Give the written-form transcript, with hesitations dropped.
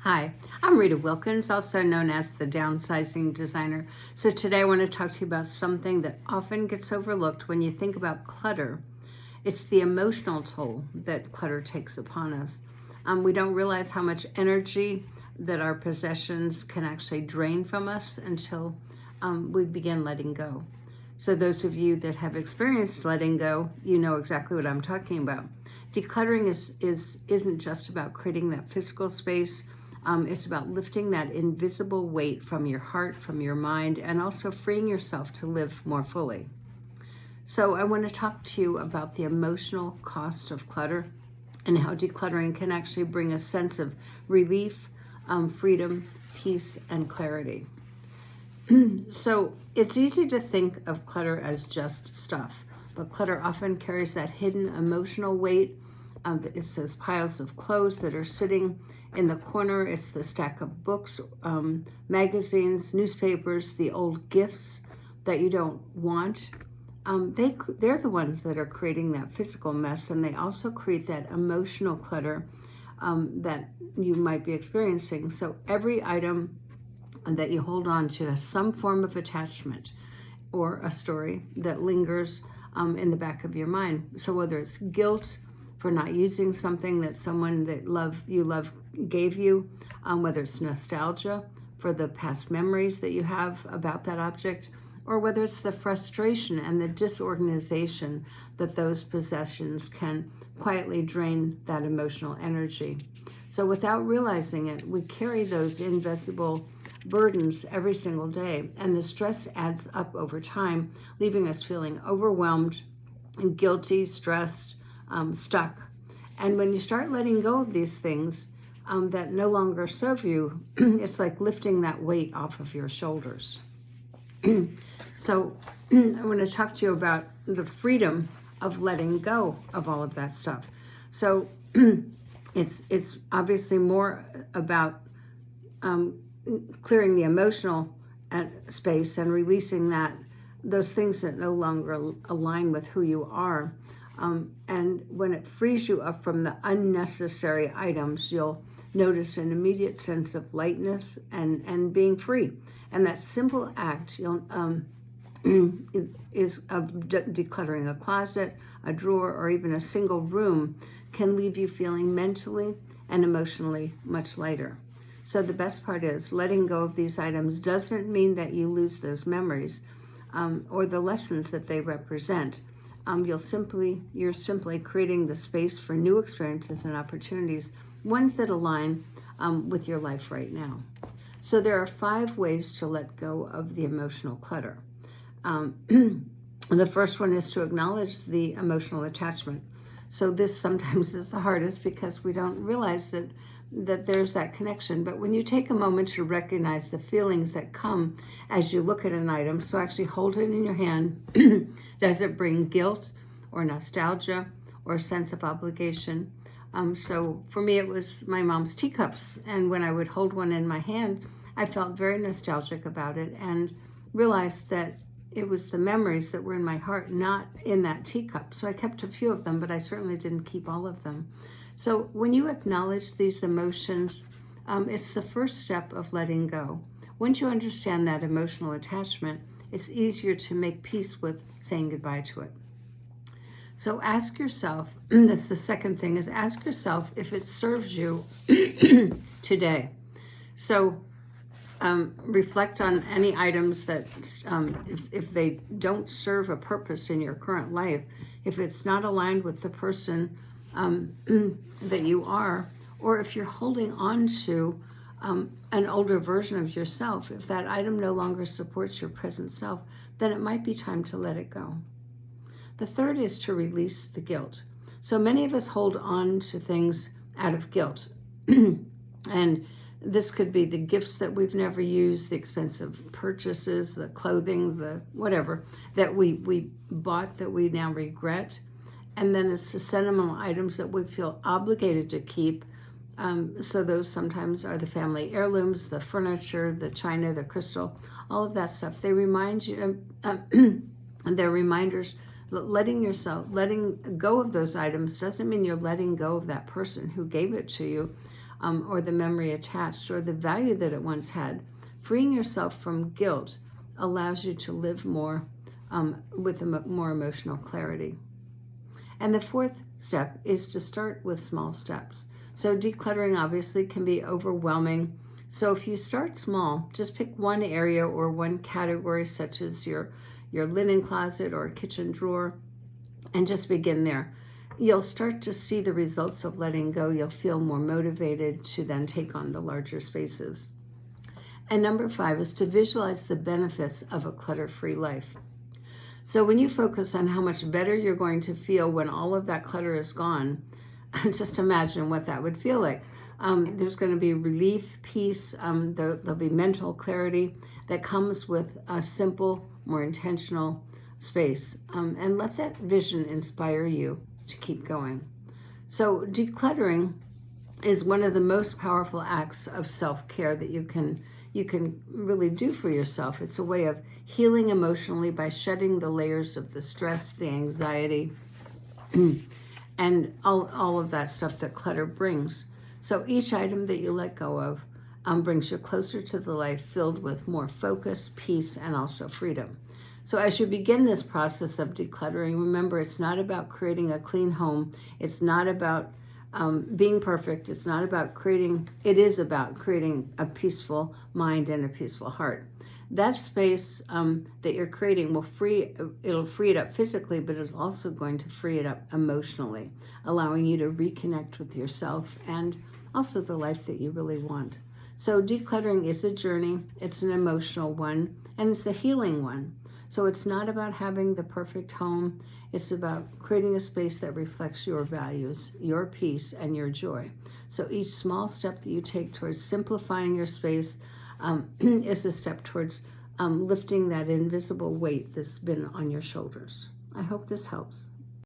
Hi, I'm Rita Wilkins, also known as the Downsizing Designer. So today I want to talk to you about something that often gets overlooked when you think about clutter. It's the emotional toll that clutter takes upon us. We don't realize how much energy that our possessions can actually drain from us until we begin letting go. So those of you that have experienced letting go, you know exactly what I'm talking about. Decluttering isn't just about creating that physical space. It's about lifting that invisible weight from your heart, from your mind, and also freeing yourself to live more fully. So I want to talk to you about the emotional cost of clutter and how decluttering can actually bring a sense of relief, freedom, peace, and clarity. So it's easy to think of clutter as just stuff, but clutter often carries that hidden emotional weight. It's those piles of clothes that are sitting in the corner. It's the stack of books, magazines, newspapers, the old gifts that you don't want. They're the ones that are creating that physical mess, and they also create that emotional clutter that you might be experiencing. So every item that you hold on to has some form of attachment or a story that lingers in the back of your mind. So whether it's guilt for not using something that someone that you love gave you, whether it's nostalgia for the past memories that you have about that object, or whether it's the frustration and the disorganization that those possessions can quietly drain that emotional energy. So without realizing it, we carry those invisible burdens every single day, and the stress adds up over time, leaving us feeling overwhelmed, guilty, stressed, stuck. And when you start letting go of these things that no longer serve you, it's like lifting that weight off of your shoulders. So I want to talk to you about the freedom of letting go of all of that stuff. So it's obviously more about clearing the emotional space and releasing those things that no longer align with who you are. And when it frees you up from the unnecessary items, you'll notice an immediate sense of lightness and being free. And that simple act is of decluttering a closet, a drawer, or even a single room can leave you feeling mentally and emotionally much lighter. So the best part is letting go of these items doesn't mean that you lose those memories or the lessons that they represent. You're simply creating the space for new experiences and opportunities, ones that align with your life right now. So there are 5 ways to let go of the emotional clutter. The first one is to acknowledge the emotional attachment. So this sometimes is the hardest because we don't realize that there's that connection. But when you take a moment to recognize the feelings that come as you look at an item, so actually hold it in your hand, does it bring guilt or nostalgia or a sense of obligation? So for me, it was my mom's teacups. And when I would hold one in my hand, I felt very nostalgic about it and realized that it was the memories that were in my heart, not in that teacup. So I kept a few of them, but I certainly didn't keep all of them. So when you acknowledge these emotions, it's the first step of letting go. Once you understand that emotional attachment, it's easier to make peace with saying goodbye to it. So ask yourself, that's the second thing, is ask yourself if it serves you today. So reflect on any items that, if they don't serve a purpose in your current life, if it's not aligned with the person that you are, or if you're holding on to an older version of yourself, if that item no longer supports your present self, then it might be time to let it go. The third is to release the guilt. So many of us hold on to things out of guilt. And this could be the gifts that we've never used, the expensive purchases, the clothing, the whatever that we bought that we now regret. And then it's the sentimental items that we feel obligated to keep. So those sometimes are the family heirlooms, the furniture, the china, the crystal, all of that stuff. They remind you, they're reminders. Letting go of those items doesn't mean you're letting go of that person who gave it to you. or the memory attached, or the value that it once had. Freeing yourself from guilt allows you to live more with more emotional clarity. And the fourth step is to start with small steps. So decluttering obviously can be overwhelming. So if you start small, just pick one area or one category, such as your linen closet or kitchen drawer, and just begin there. You'll start to see the results of letting go. You'll feel more motivated to then take on the larger spaces. And number 5 is to visualize the benefits of a clutter-free life. So when you focus on how much better you're going to feel when all of that clutter is gone, just imagine what that would feel like. There's going to be relief, peace, there'll be mental clarity that comes with a simple, more intentional space. And let that vision inspire you to keep going. So decluttering is one of the most powerful acts of self-care that you can really do for yourself. It's a way of healing emotionally by shedding the layers of the stress, the anxiety, and all of that stuff that clutter brings. So each item that you let go of brings you closer to the life filled with more focus, peace, and also freedom. So as you begin this process of decluttering, remember, it's not about creating a clean home. It's not about being perfect. It's not about it is about creating a peaceful mind and a peaceful heart. That space that you're creating it'll free it up physically, but it's also going to free it up emotionally, allowing you to reconnect with yourself and also the life that you really want. So decluttering is a journey. It's an emotional one, and it's a healing one. So it's not about having the perfect home. It's about creating a space that reflects your values, your peace, and your joy. So each small step that you take towards simplifying your space is a step towards lifting that invisible weight that's been on your shoulders. I hope this helps.